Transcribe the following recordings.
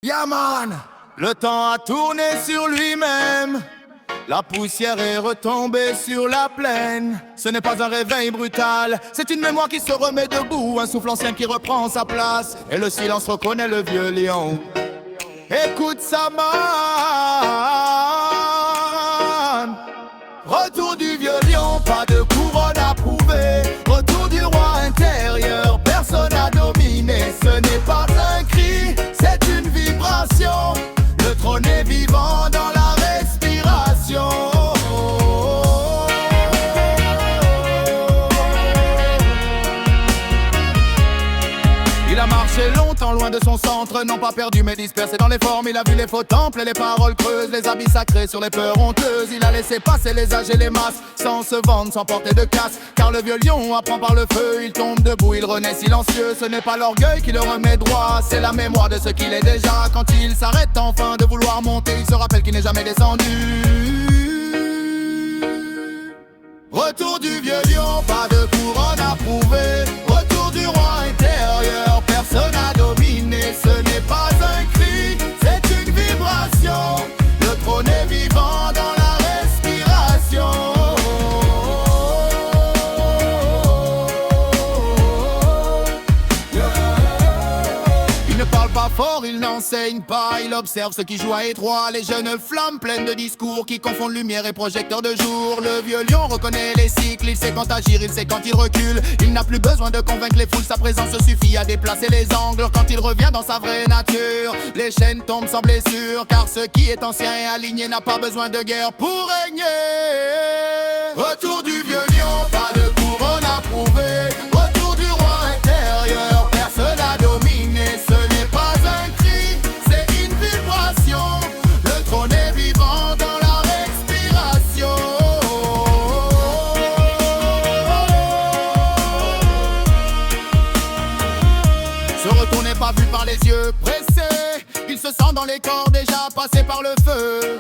Yeah man, le temps a tourné sur lui-même. La poussière est retombée sur la plaine. Ce n'est pas un réveil brutal, c'est une mémoire qui se remet debout. Un souffle ancien qui reprend sa place. Et le silence reconnaît le vieux lion. Écoute ça man. Retour du vieux lion, pas de couronne à prouver. Retour du roi intérieur, personne à dominer. Ce n'est pas un cri, c'est une vibration. Le trône est vivant dans la respiration. Il a marché longtemps loin de son centre, non pas perdu mais dispersé dans les formes. Il a vu les faux temples et les paroles creuses, les habits sacrés sur les peurs honteuses. Il a laissé passer les âges et les masses, sans se vendre, sans porter de casse. Car le vieux lion apprend par le feu, il tombe debout, il renaît silencieux. Ce n'est pas l'orgueil qui le remet droit, c'est la mémoire de ce qu'il est déjà. Quand il s'arrête enfin de vouloir monter, il se rappelle qu'il n'est jamais descendu. Retour du vieux lion, pas de couronne à prouver. Retour du roi intérieur, personne à dominer. Ce n'est pas un cri, c'est une vibration. Le trône est vivant dans la respiration. Il ne parle pas fort, il n'enseigne pas, il observe ceux qui jouent à étroit. Les jeunes flammes pleines de discours qui confondent lumière et projecteur de jour. Le vieux lion reconnaît les cycles, il sait quand agir, il sait quand il recule. Il n'a plus besoin de convaincre les foules, sa présence suffit à déplacer les angles. Quand il revient dans sa vraie nature, les chaînes tombent sans blessure. Car ce qui est ancien et aligné n'a pas besoin de guerre pour régner. Retour du vieux lion, pas de couronne à prouver. Retour du roi intérieur, personne à dominer. Ce n'est pas un cri, c'est une vibration. Le trône est vivant dans la respiration. Ce retour n'est pas vu par les yeux pressés. Il se sent dans les corps déjà passés par le feu.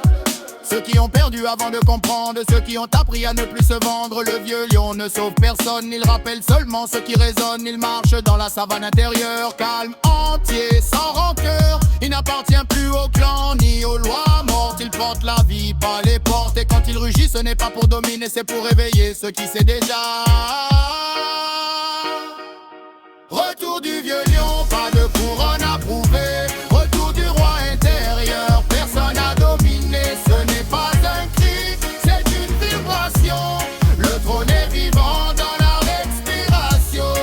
Ceux qui ont perdu avant de comprendre, ceux qui ont appris à ne plus se vendre. Le vieux lion ne sauve personne, il rappelle seulement ceux qui résonnent. Il marche dans la savane intérieure, calme, entier, sans rancœur. Il n'appartient plus au clan ni aux lois mortes. Il porte la vie, pas les portes. Et quand il rugit, ce n'est pas pour dominer, c'est pour réveiller ceux qui sait déjà. Retour du vieux lion, pas de couronne à prouver. Retour du roi intérieur, personne à dominer. Ce n'est pas un cri, c'est une vibration. Le trône est vivant dans la respiration.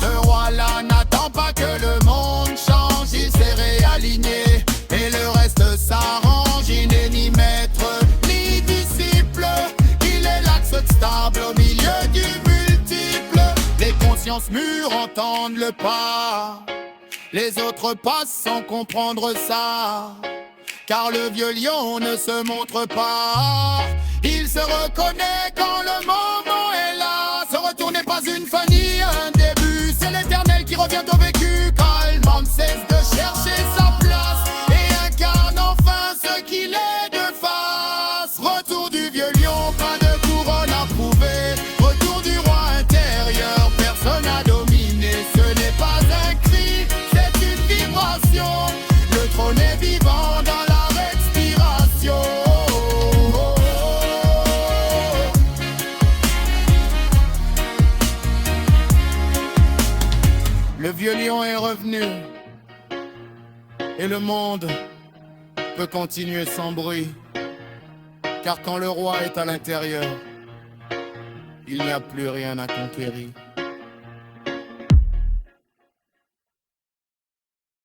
Ce roi-là n'attend pas que le monde change, il s'est réaligné et le reste s'arrange. Il n'est ni maître ni disciple, il est l'axe stable au milieu du multiple. Les consciences mûres entendent le pas, les autres passent sans comprendre ça. Car le vieux lion ne se montre pas, il se reconnaît quand le moment est là. Ce retour n'est pas une fin ni un début, c'est l'éternel qui revient au vécu. Calmement ne cesse de chercher sa place et incarne enfin ce qu'il est de face. Retour du vieux lion, pas de couronne à prouver. Retour du roi intérieur, personne à dominer. Ce n'est pas un cri, c'est une vibration. Le trône est vivant dans la respiration. Le vieux lion est revenu et le monde peut continuer sans bruit. Car quand le roi est à l'intérieur, il n'y a plus rien à conquérir.